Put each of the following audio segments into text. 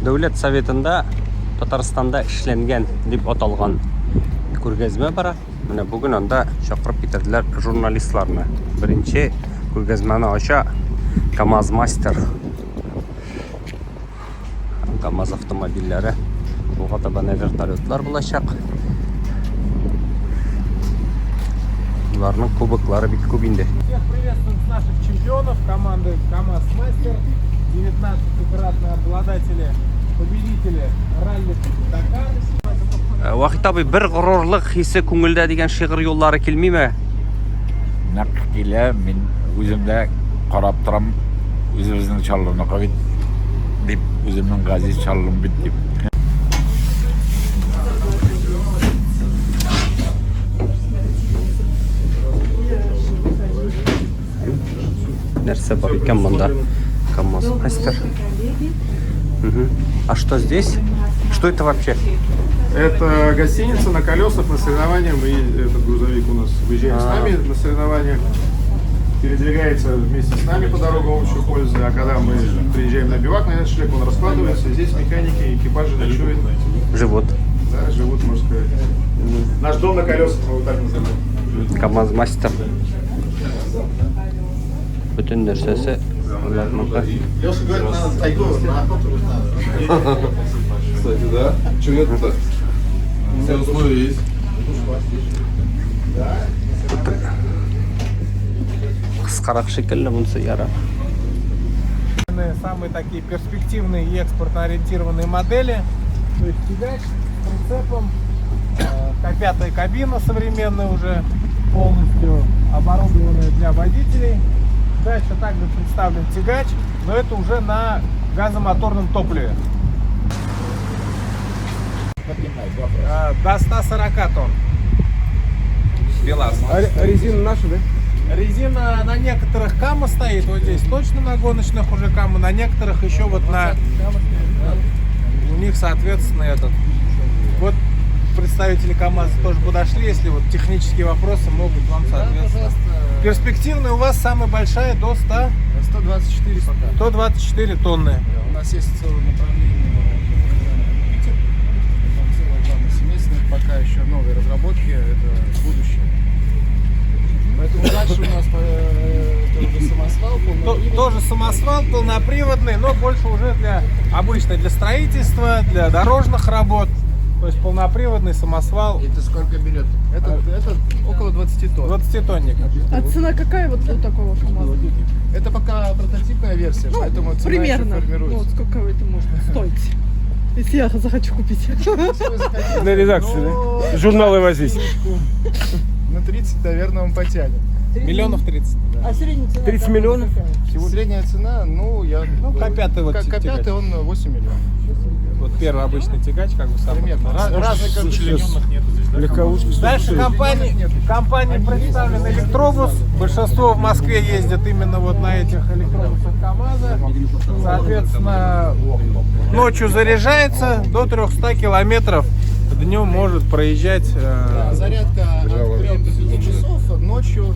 Дәүләт Советында Татарстанда эшленгән дип аталган күргәзмә бара. Менә бүген анда чакырып китерделәр журналистларны. Беренче күргәзмәне ача КамАЗ Мастер. КамАЗ автомобильләре. Буга таба вертолетлар булачак. Уларның кубоклары бик күп инде. Всех приветствуем наших чемпионов команды КамАЗ Мастер, 19-кратные обладатели, победители ралли Дакар. Вахит абый, бер горурлык хисе күңелдә дигән шигырь юллары килмиме? Нәкъ килә, мин үземдә карап торам, үзебезнең чаллырныкы бит дип, үземнең газиз чаллым бит дип. Нәрсә бар икән монда? КамАЗ Мастер. А что здесь? Что это вообще? Это гостиница на колесах на соревнования. Этот грузовик у нас выезжает с нами на соревнования, передвигается вместе с нами по дорогам общей пользы. А когда мы приезжаем на бивак, на этот шлек, он раскладывается. И здесь механики, экипажи ночуют. Живот. Да, живут, можно сказать. Наш дом на колесах, мы вот так называем. КамАЗ Мастер. Bütün нәрсәсе уларныкы. Леша говорит, надо тайгу, на охоту надо. Кстати, да? Чего это-то? Все условия есть. Кыскарак шикелле бунсы яра. Самые такие перспективные и экспортно-ориентированные модели. То есть тягач с прицепом, К5 кабина современная уже, полностью оборудованная для водителей. Дальше также представлен тягач, но это уже на газомоторном топливе. До 140 тонн. БелАЗ. Резина наша, да? Резина на некоторых КАМА стоит, вот здесь точно на гоночных уже КАМА, на некоторых еще вот на... У них, соответственно, этот... Вот представители КамАЗа тоже подошли, если вот технические вопросы могут вам, соответственно... Перспективная у вас самая большая до 100... 124 пока. 124 тонны. У нас есть целое направление, целое главное семейство, пока еще новые разработки, это будущее. Поэтому дальше у нас тоже самосвал, полноприводный. Тоже самосвал полноприводный, но больше уже для обычно для строительства, для дорожных работ. То есть полноприводный самосвал. Это сколько берет? Это около 20 тонн. 20-тонник. А цена какая вот у такого КамАЗа? Это пока прототипная версия, поэтому цена примерно. еще формируется. Ну, сколько это может стоить? Если я захочу купить. Для редакции, да? Журналы возить. На 30, наверное, он потянет. Миллионов 30. А средняя цена? 30 миллионов? Средняя цена, К5 вот тягач. К5 он 8 миллионов. Вот первый обычный тягач, как бы самый. Примерно. Разных Сочлененных нет здесь, да? легковушки. Дальше компании представлен электробус. Большинство в Москве ездят именно вот на этих электробусах КамАЗа. Соответственно, ночью заряжается до 300 километров. Днем может проезжать. Зарядка от 3 до 5 часов. Ночью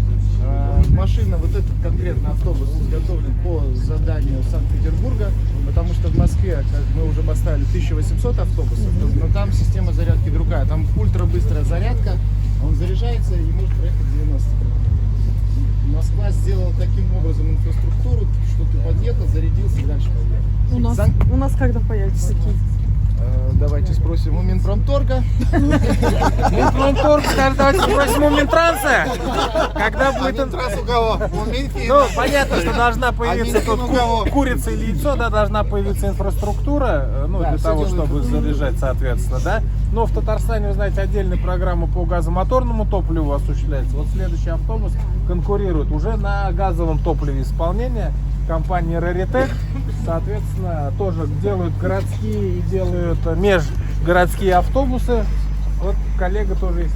машина, вот этот конкретно автобус изготовлен по заданию Санкт-Петербурга, потому что в Москве, как мы уже поставили 1800 автобусов, но там система зарядки другая. Там ультрабыстрая зарядка, он заряжается и может проехать 90 км. Москва сделала таким образом инфраструктуру, что ты подъехал, зарядился и дальше поехал. У нас когда появятся такие? Давайте спросим у Минпромторга. Минпромторг, давайте спросим у Минтранса, когда будет... у кого? У Минфина. Ну, понятно, что должна появиться Минфин тут у кого? курица или яйцо, да, должна появиться инфраструктура, ну, для того, чтобы заряжать, соответственно, да. Но в Татарстане, вы знаете, отдельная программа по газомоторному топливу осуществляется. Вот следующий автобус конкурирует уже на газовом топливе исполнения. Компания Raritec, соответственно, тоже делают городские и делают межгородские автобусы. Вот коллега тоже есть.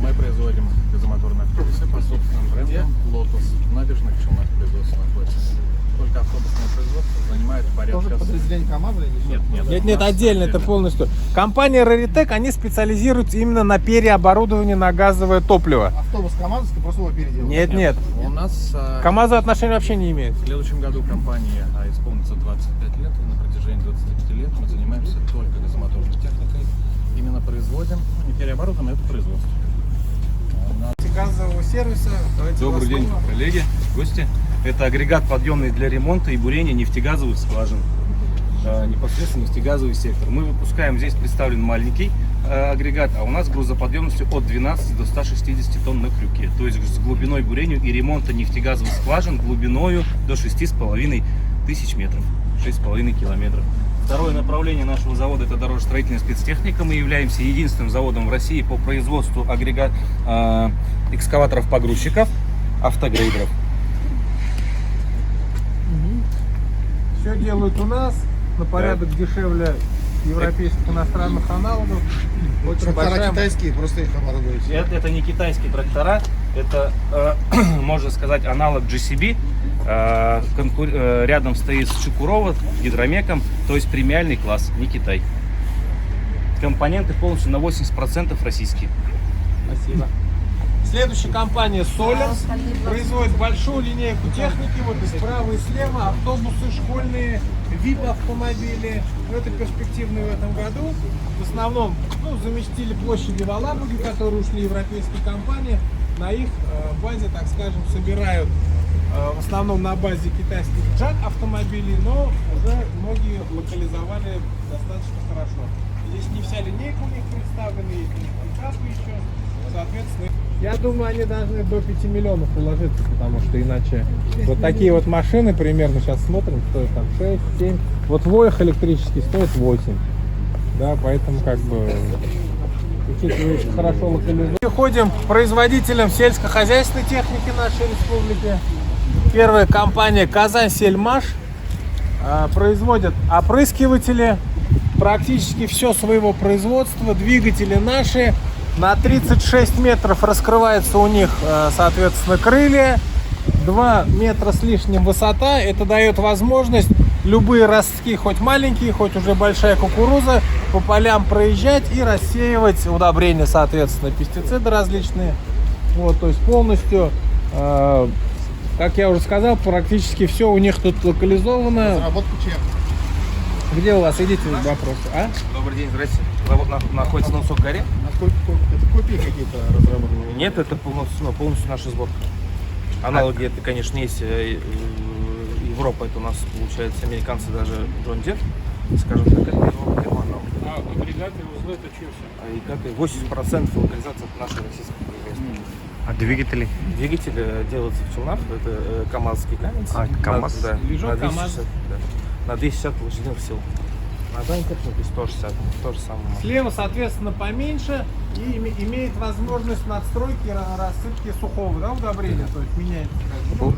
Мы производим газомоторные автобусы по собственному бренду Lotus. В набережных Челнах производство находится. Только автобусное производство занимает порядка... Тоже подразделение КамАЗа или Нет. Нет, отдельно, это полностью. Компания Raritec, они специализируются именно на переоборудовании на газовое топливо. автобус КамАЗовский просто его переделал? Нет. У нас К КамАЗу отношения вообще не имеет. в следующем году компании исполнится 25 лет. И на протяжении 25 25 лет мы занимаемся только газомоторной техникой. Именно производим и переоборудуем это производство. Газового сервиса. Давайте Добрый вас день, слово. коллеги, гости. Это агрегат подъемный для ремонта и бурения нефтегазовых скважин. Непосредственно нефтегазовый сектор. Мы выпускаем, здесь представлен маленький агрегат, а у нас грузоподъемностью от 12 до 160 тонн на крюке. То есть с глубиной бурения и ремонта нефтегазовых скважин глубиною до 6,5 тысяч метров, 6,5 километров. Второе направление нашего завода — это дорожно-строительная спецтехника. Мы являемся единственным заводом в России по производству экскаваторов-погрузчиков, автогрейдеров. Все делают у нас на порядок дешевле европейских иностранных аналогов. Очень Трактора большая... китайские, просто их оборудуете. Это не китайские трактора, это, можно сказать, аналог GCB. Рядом стоит с Чукурова, Гидромеком, то есть премиальный класс, не Китай. Компоненты полностью на 80% российские. Спасибо. Следующая компания Solers производит большую линейку техники, вот и справа и слева, автобусы школьные, VIP-автомобили. Это перспективные в этом году. В основном заместили площади в Алабуге, которые ушли европейские компании. На их базе, так скажем, собирают в основном на базе китайских джак автомобилей, но уже многие локализовали достаточно хорошо. Здесь не вся линейка у них представлена, есть у них пикапы еще, соответственно. Я думаю, они должны до 5 миллионов уложиться, потому что иначе вот такие вот машины примерно сейчас смотрим, стоят там 6-7. Вот Воях электрический стоит 8. Да, поэтому как бы учитывая, что хорошо локализовано. Переходим к производителям сельскохозяйственной техники нашей республики. Первая компания Казань-Сельмаш производит опрыскиватели, практически все своего производства, двигатели наши. На 36 метров раскрывается у них, соответственно, крылья, 2 метра с лишним высота. Это дает возможность любые ростки, хоть маленькие, хоть уже большая кукуруза, по полям проезжать и рассеивать удобрения, соответственно, пестициды различные. Вот, то есть полностью, как я уже сказал, практически все у них тут локализовано. Разработка чья? Где у вас? Идите вопросы. А? Добрый день, здрасте. Завод находится на высокой горе. А сколько это копий какие-то разработаны? Нет, это полностью наша сборка. Аналоги это, конечно, есть. Европа, это у нас, получается, американцы, даже Джон Дир, скажем так, это первый аналог. А агрегаты, узлы, это что все? Агрегаты 80% локализации от нашей российской производства. А двигатели? Двигатель делается в челнах, это КамАЗский камень. А, КамАЗ? Да, Вижу, на КамАЗ. 260, да, на 260 лошадиных сил. На данной технике 160, то же самое. Слева, соответственно, поменьше и имеет возможность надстройки, рассыпки сухого, да, удобрения, то есть меняется. Бұл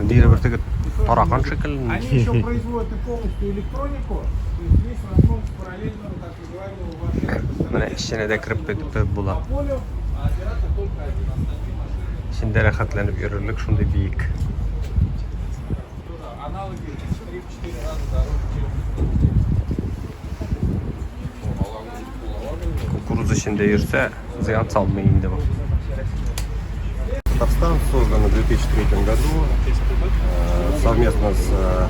бері тараған шекілін. Они еще производят и полностью электронику, то есть есть возможность параллельно, так называемого Міне ішіне де кіріп кетіпті бұла. по полю, а оператор только один, остальные машины. Ішінде рахатланып жүрерлік шундай биік. Аналоги в 3-4 раза дороже, чем Кукуруза ішінде жүрсе, зиян салмай енді бұл. Татарстан создан в 2003 году совместно с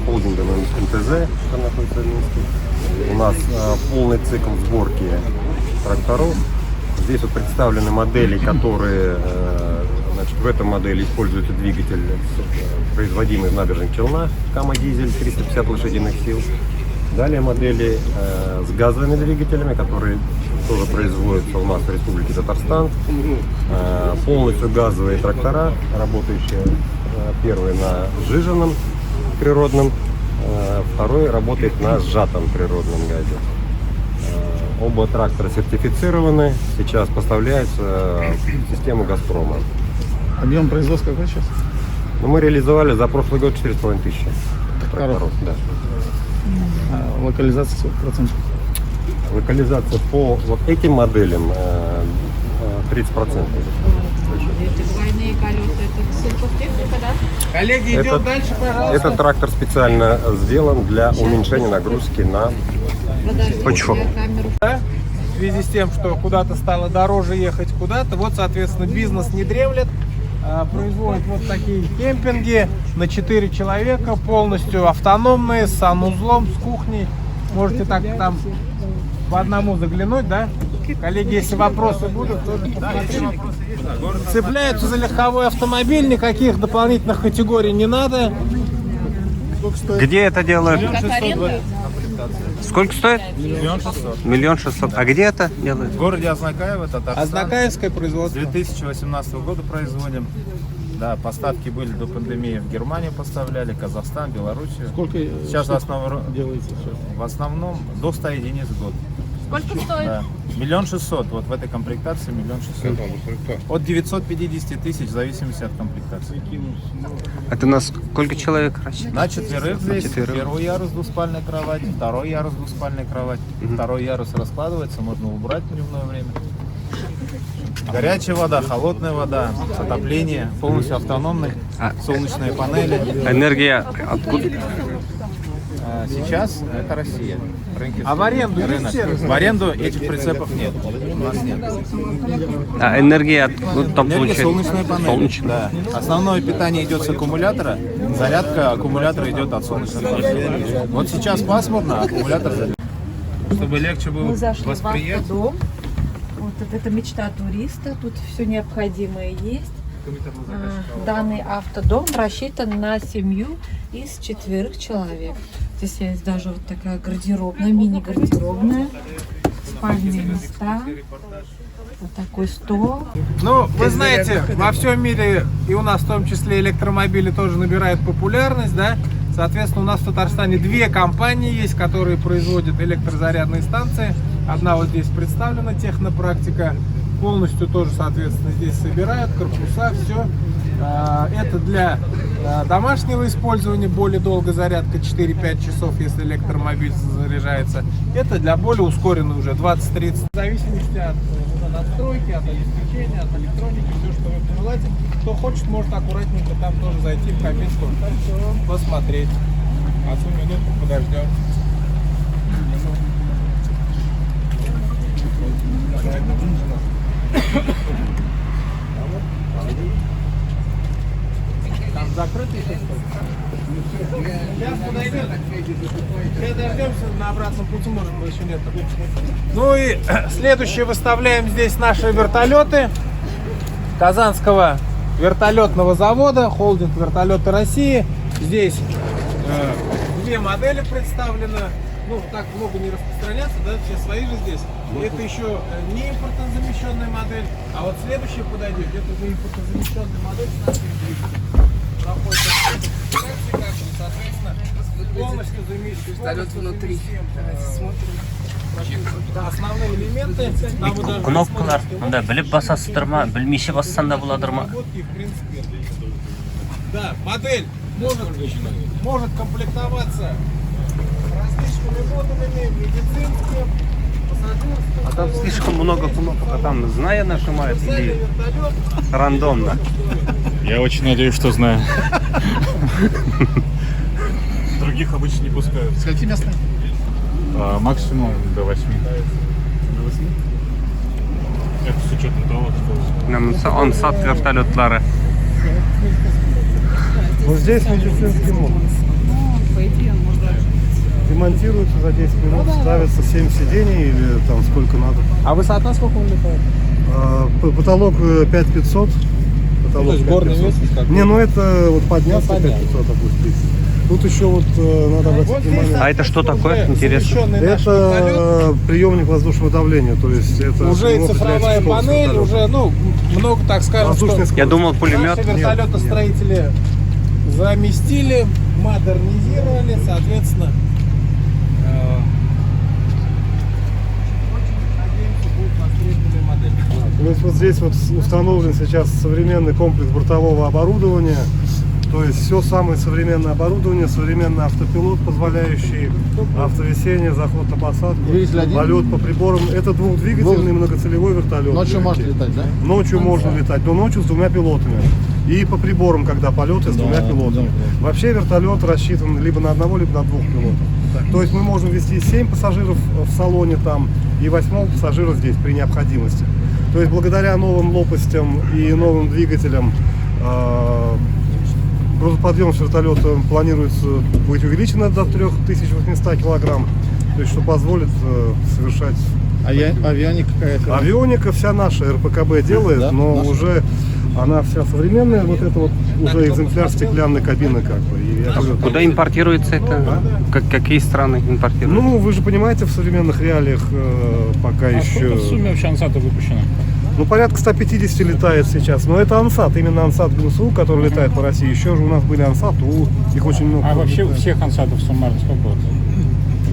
холдингом МТЗ, что находится в Минске. У нас полный цикл сборки тракторов. Здесь вот представлены модели, которые, значит, в этой модели используется двигатель, производимый в набережных Челнах, Кама-дизель, 350 лошадиных сил. Далее модели с газовыми двигателями, которые тоже производятся у нас в Республике Татарстан. Полностью газовые трактора, работающие, первый на сжиженном природном, второй работает на сжатом природном газе. Оба трактора сертифицированы, сейчас поставляются в систему «Газпрома». Объем производства какой сейчас? Но мы реализовали за прошлый год 4,5 тысячи тракторов. Да. А локализация сколько процентов? Локализация по вот этим моделям 30%. Двойные колеса, это сельхозтехника, да? Коллеги, идем дальше, пожалуйста. Этот трактор специально сделан для уменьшения нагрузки на почву. В связи с тем, что куда-то стало дороже ехать куда-то, вот, соответственно, бизнес не дремлет, производит вот такие кемпинги на 4 человека, полностью автономные, с санузлом, с кухней. можете так там по одному заглянуть, да? Коллеги, если вопросы будут, то цепляются за легковой автомобиль, никаких дополнительных категорий не надо. Где это делают? Сколько стоит? 1 600 000. 1 600 000. А где это делают? В городе Азнакаево, Татарстан. Азнакаевское С производство. 2018 года производим. Да, поставки были до пандемии в Германию поставляли, Казахстан, Белоруссию. Сколько Сейчас делается сейчас? в основном до 100 единиц в год. Сколько стоит? Да. 1 600 000. Вот в этой комплектации 1 600 000. От 950 тысяч в зависимости от комплектации. Это на сколько человек рассчитано? На четверых здесь. четверых. Первый ярус двуспальная кровать, второй ярус двуспальная кровать. Второй ярус раскладывается, можно убрать в дневное время. Горячая вода, холодная вода, отопление, полностью автономный, солнечные панели. Энергия откуда? Сейчас это Россия. Рынки А в аренду есть рынок. сервис? В аренду этих прицепов нет. У нас нет. А энергия откуда там Энергия получается? солнечная панель. Солнечная. Да. Основное питание идет с аккумулятора, зарядка аккумулятора идет от солнечной панели. Вот сейчас пасмурно, аккумулятор заряжен. Чтобы легче было Мы зашли в восприятие. автодом. Вот это мечта туриста. Тут все необходимое есть. Данный автодом рассчитан на семью из 4 человек. Здесь есть даже вот такая гардеробная, мини-гардеробная, спальные места, вот такой стол. Ну, вы знаете, во всем мире, и у нас в том числе, электромобили тоже набирают популярность, да? Соответственно, у нас в Татарстане 2 компании есть, которые производят электрозарядные станции. Одна вот здесь представлена, Технопрактика. Полностью тоже, соответственно, здесь собирают, корпуса, все. Это для домашнего использования, более долго зарядка, 4-5 часов, если электромобиль заряжается. Это для более ускоренной уже, 20-30. В зависимости от настройки, от обеспечения, от электроники, все, что вы пожелаете. Кто хочет, может аккуратненько там тоже зайти в кабинку, посмотреть. Одну минутку подождем. Там закрытый сейчас? Сейчас подойдет. Сейчас дождемся, на обратном пути, может быть, еще нет. Ну и следующее, выставляем здесь наши вертолеты Казанского вертолетного завода, холдинг «Вертолеты России». Здесь 2 модели представлены. Ну, так много не распространяться, да, все свои же здесь. Это еще не импортозамещенная модель, а вот следующая подойдет, это уже импортозамещенная модель с нашим двигателем. Проходит соответственно, полностью замещен. Вертолет внутри. Основные элементы. Кнопкалар, мында біліп басасыздар ма, білмейше бассан да bo'ladir ма? Да, модель может комплектоваться различными модулями, медицинским, пассажирским. А там слишком много кнопок, а там зная нажимает или рандомно? Я очень надеюсь, что знаю. Других обычно не пускают. Скольки мест? Максимум до 8. Это с учетом того, что... Ансат вертолетлары. Вот здесь медицинский модуль. Демонтируется за 10 минут, ставится 7 сидений или там сколько надо. А высота сколько он летает? Потолок 5500. То есть горный вес? Не, ну это вот подняться 5500 опуститься. Тут еще вот надо обратить внимание. А это что такое? Интересно. Это приемник воздушного давления, то есть это уже и цифровая панель, уже, ну, много, так скажем, что Я думал, пулемет. наши вертолетостроители заместили, модернизировали, соответственно, очень надеемся, будут востребованные модели. То есть вот здесь вот установлен сейчас современный комплекс бортового оборудования. То есть все самое современное оборудование, современный автопилот, позволяющий автовесение, заход на посадку, полет по приборам. Это двухдвигательный многоцелевой вертолет. Ночью можно летать, да? Ночью можно летать, но ночью с 2 пилотами. И по приборам, когда полеты с 2 пилотами. Вообще вертолет рассчитан либо на 1, либо на 2 пилотов. То есть мы можем вести 7 пассажиров в салоне там и 8 пассажира здесь при необходимости. То есть благодаря новым лопастям и новым двигателям грузоподъемность вертолета планируется быть увеличена до 3800 килограмм. то есть что позволит совершать... Авионика какая-то? Авионика вся наша, РПКБ делает, Да? но Наша? уже она вся современная, вот это вот уже экземпляр стеклянной кабины как бы. И я говорю, Куда импортируется это? Какие страны импортируют? ну, вы же понимаете, в современных реалиях пока еще... вообще ансатов выпущено? Ну, порядка 150 летает сейчас. Но это Ансат, именно Ансат ГНСУ, который летает по России. Еще же у нас были Ансат, их очень много. у всех ансатов суммарно сколько вот?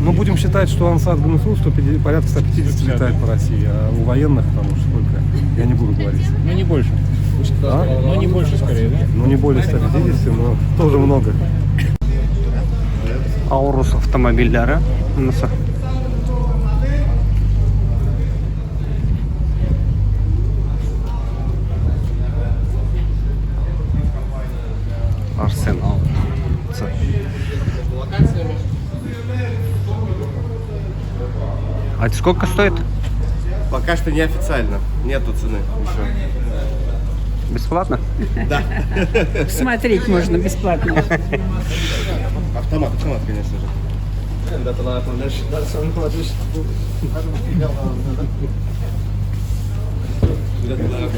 Ну, будем считать, что Ансат ГНСУ порядка 150 летает по России. А у военных там уж сколько, я не буду говорить. Ну не больше. Ну не больше скорее, да? Ну, не более 150, но тоже много. Аурус автомобильдары. Nasıl? Арсенал. А это сколько стоит? Пока что неофициально. Нету цены еще. Бесплатно? Да. Смотреть можно бесплатно. Автомат, конечно же.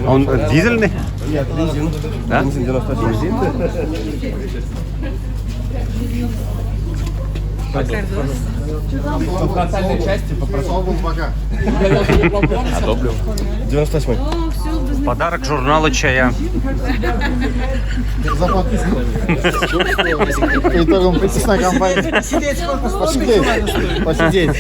Он дизельный? Нет, бензин. Да? Бензин 96. В фронтальной части попрошу. Одобрил. 98. Подарок журнала «Чая». За подписку. По итогам притесной кампании. Посидеть.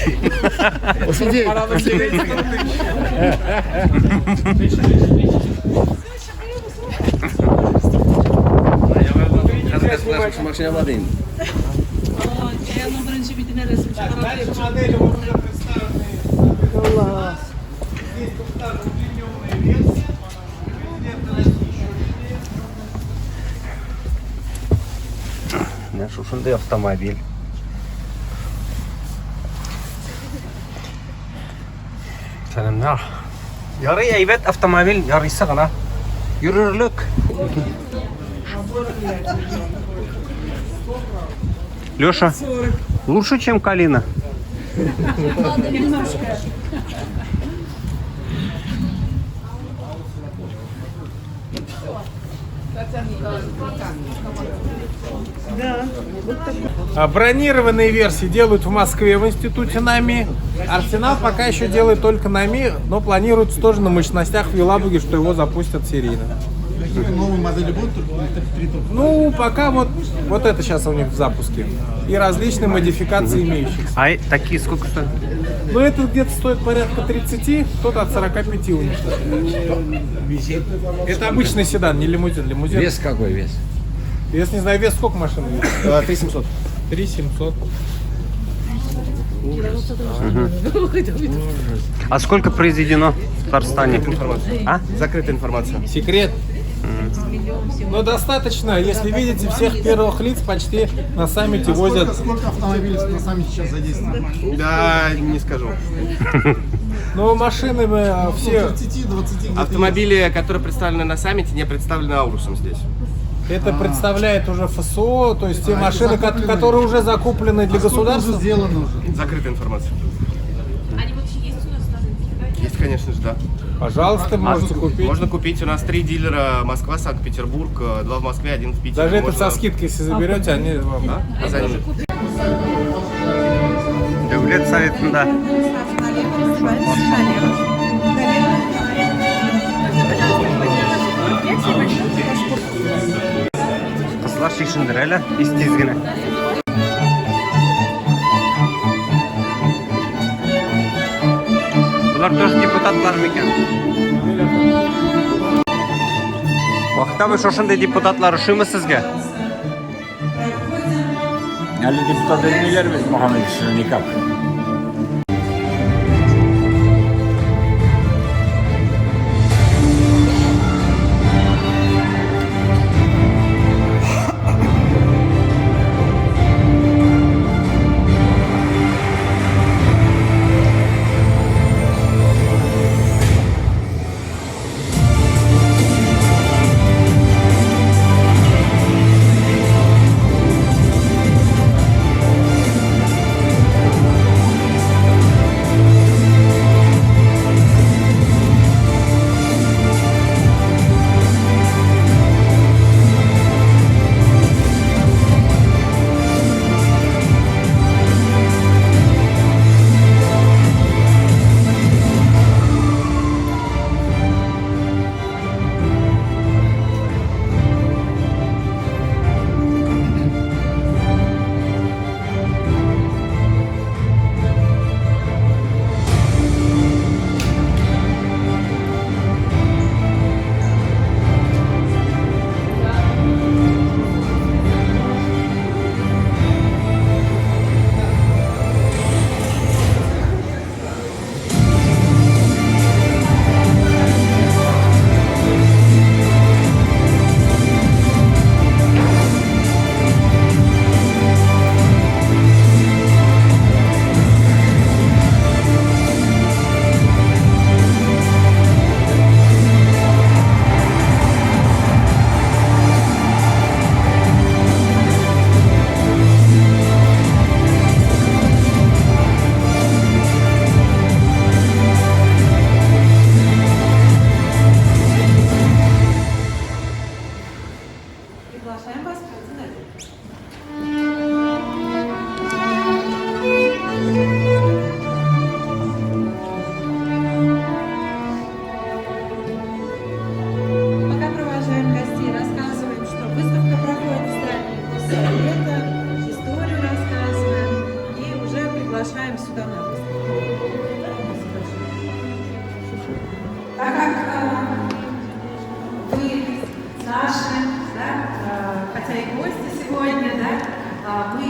Наш ушундай автомобиль. Selamlar. Yarı evet автомобиль yarısı gana. Yürürlük. Леша, лучше, чем Калина? Бронированные версии делают в Москве в институте НАМИ. Арсенал пока еще делает только НАМИ, но планируется тоже на мощностях в Елабуге, что его запустят серийно. Новые модели будут? Ну, пока вот это сейчас у них в запуске. И различные модификации имеющихся. А такие сколько стоят? Ну, это где-то стоит порядка 30, кто-то от 45 у них. Это обычный седан, не лимузин. Лимузин. Вес какой вес? Вес, не знаю, вес сколько машин весит? 3700. 3700. А сколько произведено в Татарстане? А? Закрытая информация. Секрет. Но достаточно, если видите, всех первых лиц почти на саммите возят. Сколько автомобилей на саммите сейчас задействовано? Да, не скажу. Но машины все... 30-20 Автомобили, которые представлены на саммите, не представлены Аурусом здесь. Это представляет уже ФСО, то есть те машины, которые уже закуплены для государства. Сделано уже. Закрытая информация. Они вообще есть у нас на рынке? Есть, конечно же, да. Пожалуйста, можете купить. Можно купить. У нас 3 дилера: Москва, Санкт-Петербург, 2 в Москве, 1 в Питере. Даже это Можно- со скидкой, если заберете, они вам... Да? А за ними? Devlet Sovetinde. Kızlar şişindir hele, istizgine. Bunlar тоже депутаттар мекен. Вакытта шошындай депутатлар ушуймы сизге? Әлі депутат бермейлер біз Мұхаммед никак. сюда на выставку. Так как вы наши, да, хотя и гости сегодня, да, мы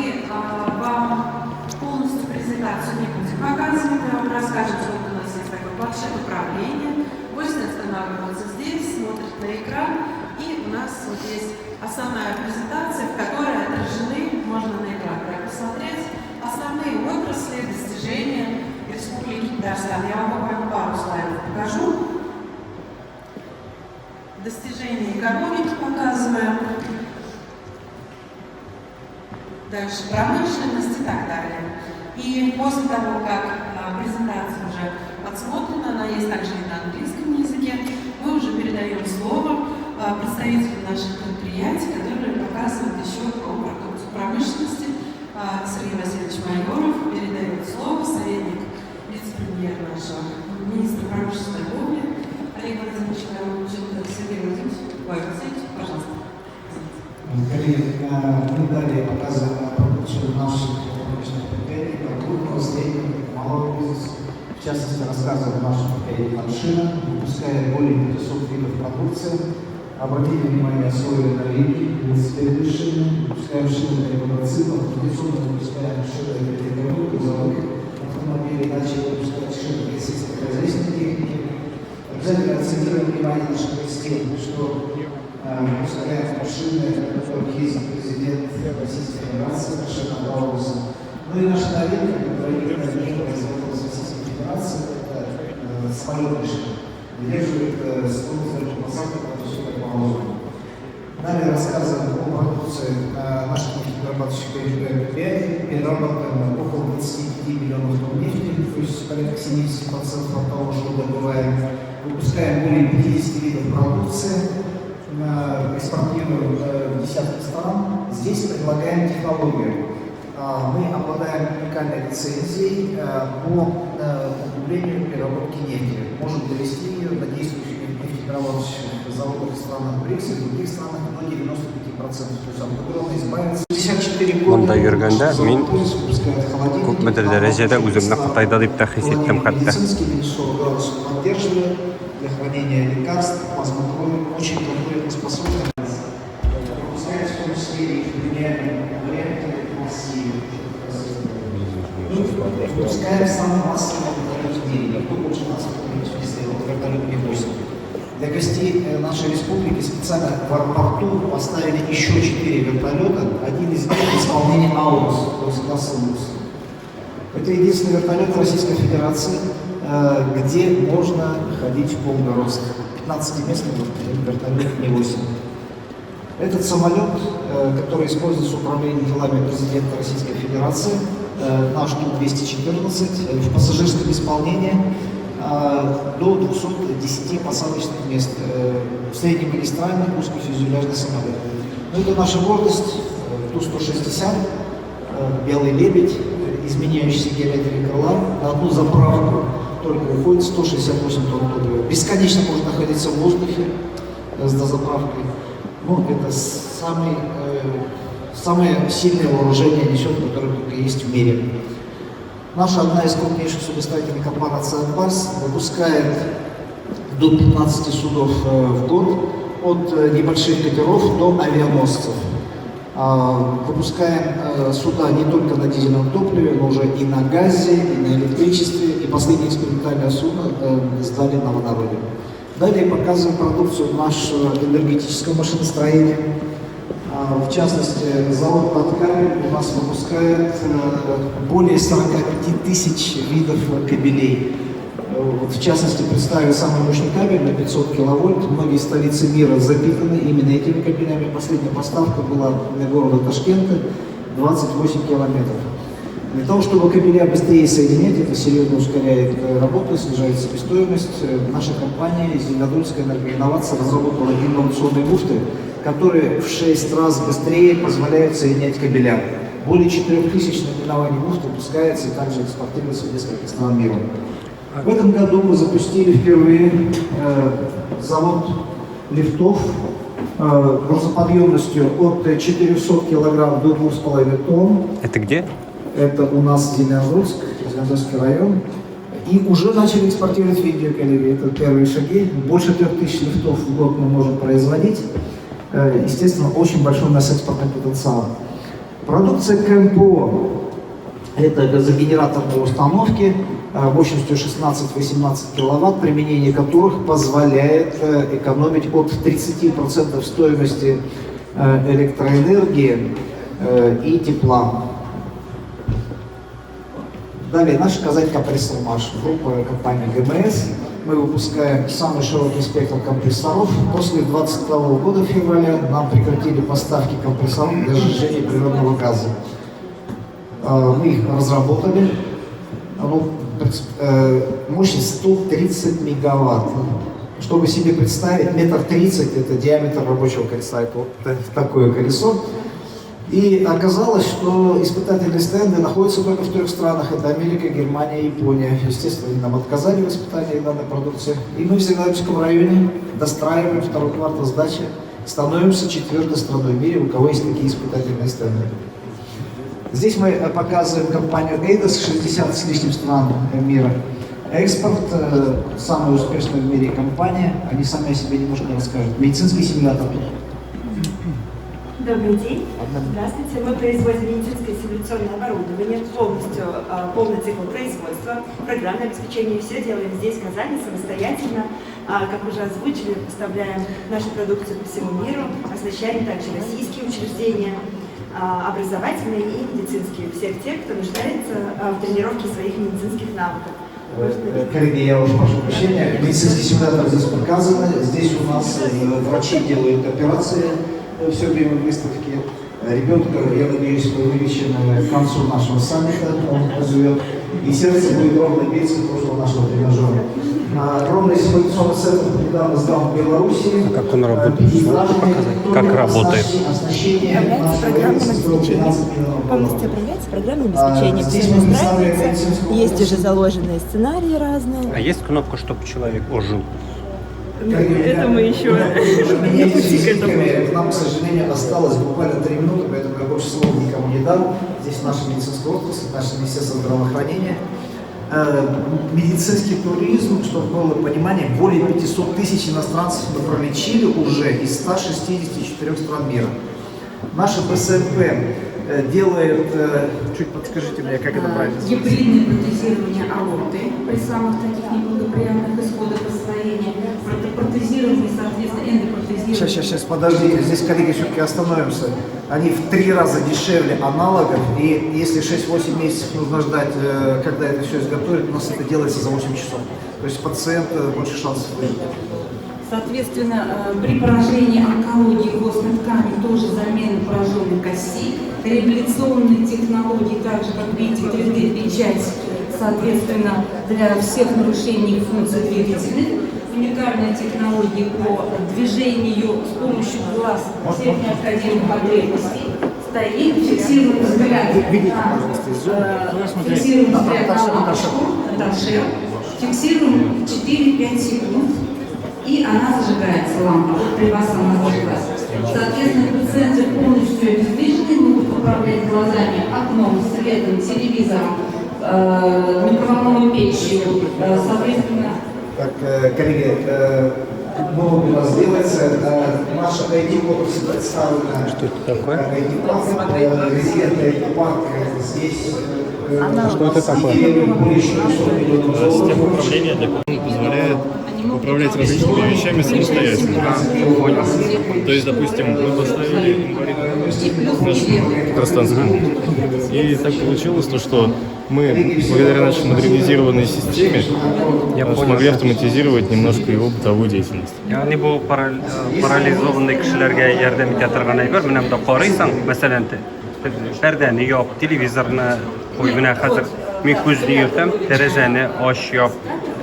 вам полностью презентацию не будем показывать, мы вам расскажем, что у нас есть такое планшет управления. Гости останавливаются здесь, смотрят на экран, и у нас вот есть основная презентация, в которой отражены, можно на экран посмотреть, основные отрасли, достижения Республики Татарстан. Я вам буквально пару слайдов покажу. Достижения экономики показываем. Дальше промышленность и так далее. И после того, как презентация уже отсмотрена, она есть также и на английском языке, мы уже передаем слово представителю наших предприятий, которые показывают еще про продукцию промышленности. Сергей Васильевич Майоров передает слово, советник вице-премьера нашего министра промышленной торговли Олег Владимирович Корович. Сергей Владимирович, пожалуйста. Коллеги, мы далее показываем продукцию наших промышленных предприятий, крупного, среднего, малого бизнеса. В частности, рассказываем о нашем предприятии «Машина», выпуская более 500 видов продукции. Обратите внимание, особенно на линии, 25 шины, выпускаем шины для мотоциклов, традиционно выпускаем шины для легковых, грузовых автомобилей, начали выпускать шины для сельскохозяйственной техники. Обязательно акцентируем внимание наших гостей, что выпускаем машины, в которых есть президент Российской Федерации, Рашид Абдулович. Ну и наша новинка, которая производилась в Российской Федерации, это самолетные шины. Выдерживает скорость посадки по всему положению. Далее рассказываем о продукции наших нефтеперерабатывающих предприятий. Перерабатываем около 25 миллионов тонн нефти, то есть порядка 70% от того, что добываем. Выпускаем более 50 видов продукции, экспортируем в десятки стран. Здесь предлагаем технологию. Мы обладаем уникальной лицензией по углублению переработки нефти. Можем довести ее до действующих нефтеперерабатывающих заводов в странах БРИКС и в других странах до 95%. То есть определенно избавиться. 54 года. Монда йөргәндә мин күпмедер дәрәҗәдә үземне Кытайда дип тәхис иттем хәтта. Поддерживали для хранения лекарств, плазмотроны, очень конкурентоспособны. Выпускают в том числе и премиальные варианты России. Выпускаем самый массовый вертолет в мире. Кто больше нас в вертолет Не-8. Для гостей нашей республики специально в аэропорту поставили еще 4 вертолета. Один из них в исполнении Аурус, то есть класса Лукс. Это единственный вертолет Российской Федерации, где можно ходить в полный рост. 15-местный вертолет Не-8. Этот самолет, который используется в управлении делами президента Российской Федерации, наш Ту-214, в пассажирском исполнении до 210 посадочных мест, среднемагистральный узкофюзеляжный самолет. Но это наша гордость, Ту-160, белый лебедь, изменяющийся геометрия крыла, на одну заправку только уходит 168 тонн топлива. Бесконечно может находиться в воздухе с дозаправкой. Ну, это самое сильное вооружение несет, которое только есть в мире. Наша одна из крупнейших судостроительных корпораций «Акбарс» выпускает до 15 судов в год, от небольших катеров до авианосцев. Выпускаем суда не только на дизельном топливе, но уже и на газе, и на электричестве, и последнее экспериментальное судно сдали на водороде. Далее показываем продукцию нашего энергетического машиностроения. В частности, завод «Таткабель» у нас выпускает более 45 тысяч видов кабелей. В частности, представили самый мощный кабель на 500 киловольт. Многие столицы мира запитаны именно этими кабелями. Последняя поставка была для города Ташкента 28 километров. Для того, чтобы кабеля быстрее соединять, это серьезно ускоряет работу, снижает себестоимость. Наша компания Зеленодольская энергоинновация разработала инновационные муфты, которые в 6 раз быстрее позволяют соединять кабеля. Более 4000 наименований муфт выпускается и также экспортируется в несколько стран мира. В этом году мы запустили впервые завод лифтов грузоподъемностью от 400 килограмм до 2,5 тонн. Это где? Это у нас Зеленодольск, Зеландовский район. И уже начали экспортировать видео, коллеги. Это первые шаги. Больше 3000 лифтов в год мы можем производить. Естественно, очень большой у нас экспортный потенциал. Продукция КМПО. Это газогенераторные установки мощностью 16-18 киловатт, применение которых позволяет экономить от 30% стоимости электроэнергии и тепла. Далее наш казань компрессор Марш, группа компании ГМС. Мы выпускаем самый широкий спектр компрессоров. После 22 года в феврале нам прекратили поставки компрессоров для сжижения природного газа. Мы их разработали. Мощность 130 мегаватт. Чтобы себе представить, 1,30 м это диаметр рабочего колеса. Это вот такое колесо. И оказалось, что испытательные стенды находятся только в 3 странах. Это Америка, Германия и Япония. Естественно, они нам отказали в испытании данной продукции. И мы в Зеленодольском районе достраиваем 2-й квартал сдачи. Становимся 4-й страной в мире, у кого есть такие испытательные стенды. Здесь мы показываем компанию Eidos, 60 с лишним стран мира. Экспорт, самая успешная в мире компания. Они сами о себе немножко расскажут. Медицинский симулятор. Добрый день. Здравствуйте. Мы производим медицинское симуляционное оборудование, полный цикл производства, программное обеспечение. Все делаем здесь, в Казани, самостоятельно. Как уже озвучили, поставляем нашу продукцию по всему миру, оснащаем также российские учреждения, образовательные и медицинские. Всех тех, кто нуждается в тренировке своих медицинских навыков. Коллеги, я вас прошу прощения. Медицинский симулятор здесь показаны. Здесь у нас врачи делают операции все время выставки. Ребенка, я надеюсь, мы вылечим к концу нашего саммита, он живет. И сердце будет ровно биться прошлого нашего тренажера. Огромный симуляционный центр недавно сдал в Беларуси. Как он работает? Как работает? Полностью управляется программным обеспечением. Все настраивается. Есть уже заложенные сценарии разные. А есть кнопка, чтобы человек ожил? Это мы еще не пути к этому. Нам, к сожалению, осталось буквально 3 минуты, поэтому я больше слов никому не дам. Здесь наша медицинская отрасль, наше Министерство здравоохранения. Медицинский туризм, чтобы было понимание, более 500 тысяч иностранцев мы пролечили уже из 164 стран мира. Наша БСМП делает, чуть подскажите мне, как это правильно? Гибридное протезирование аорты при самых таких неблагоприятных исходах освоения, протезирование, соответственно, эндопротезирование. Сейчас, подождите, здесь, коллеги, все-таки остановимся. Они в 3 раза дешевле аналогов, и если 6-8 месяцев нужно ждать, когда это все изготовят, у нас это делается за 8 часов. То есть пациент больше шансов выжить. Соответственно, при поражении онкологии костной ткани тоже замена пораженной кости, реабилитационные технологии, также, как видите, 3D-печать, соответственно, для всех нарушений функций двигательных, уникальная технология по движению с помощью глаз всех необходимых потребностей. Стоит, фиксируем взгляд на торшер, фиксируем 4-5 секунд. И она зажигается, лампа. Вот при вас она зажигалась. Соответственно, пациенты полностью обездвижены, могут управлять глазами, окном, светом, телевизором, микроволновой печью. Соответственно... Так, коллеги, много у нас делается. Наша IT-отрасль представлена. Что это такое? IT-парк, резидент IT-парк здесь. Что это такое? Система управления для позволяет управлять различными вещами самостоятельно. Понял. То есть, допустим, мы поставили пространство. И так получилось, что мы, благодаря нашей модернизированной системе, смогли автоматизировать немножко его бытовую деятельность. Yani bu paralizованный кишилерге ярдәм итә торган әйбер. Менә монда карыйсың, мәсәлән, пәрдәне яп, телевизорны куй. Менә хәзер мин күзне йөртәм, тәрәзәне аш яп,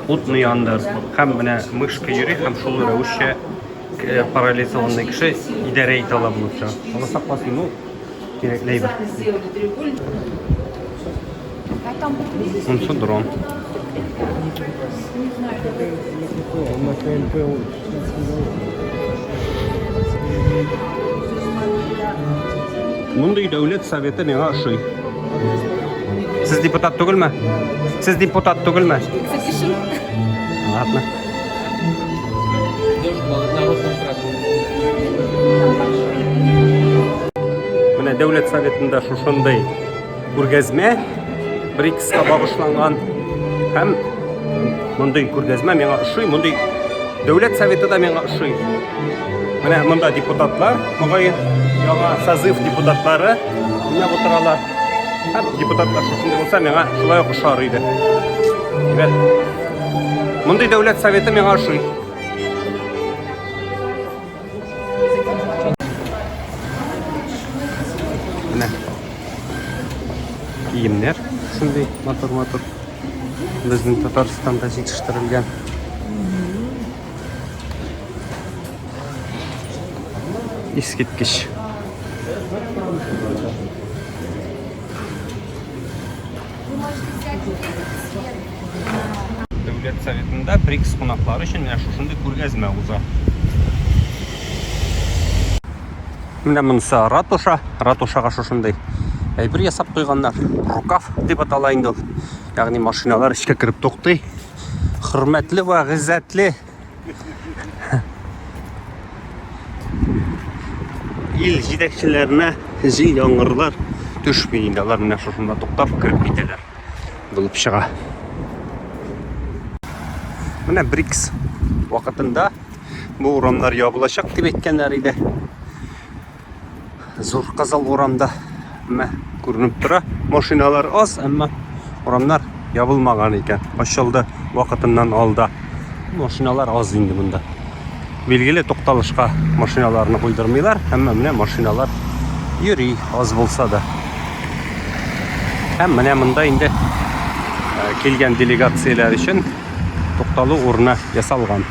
утны яндыр. Һәм менә мышка йөри, һәм шул рәвешчә парализованный кеше идарә итә ала булса. Алла сакласын, ну, кирәкле әйбер. Унсы дрон. Мондый дәүләт советы миңа ошый. Сіз депутат түгілме? Сіз депутат түгілме? Запишем. Ладно. Міне Дәулет Советында шушындай күргәзмә БРИКС-ка багышланган һәм мондай күргәзмә миңа ошый, мондай Дәулет Советы да миңа ошый. Менә монда депутатлар, мөгаен яңа созыв депутатлары менә утыралар. Һәм депутатлар шушындай булса миңа шулай ук ошар иде. Мондай Дәулет Советы миңа ошый. Менә киемнәр шундый матур-матур. Безнең Татарстанда җитештерелгән. Искиткеч. Дәулет Советында БРИКС кунаклары өчен менә шушындай күргәзмә уза. Менә монысы ратуша, ратушага шушындай әйбер ясап куйганнар. Рукав дип атала инде ул. Ягъни машиналар эчкә кирип туктый. Хөрмәтле ва гыйззәтле ил җитәкчеләренә җил яңгырлар төшми инде. Алар менә шушында туктап кирип китәләр. Булып чыга. Менә БРИКС вакытында бу урамнар ябылачак дип әйткәннәр иде. Зур Казал урамда менә күренеп тора. Машиналар аз, әмма урамнар ябылмаган икән. Ачылды вакытыннан алда. Машиналар аз инде монда. Билгеле тукталышка машиналарны куйдырмыйлар, әмма менә машиналар йөри, аз булса да. Һәм менә монда инде килгән делегацияләр өчен тукталу урыны ясалган.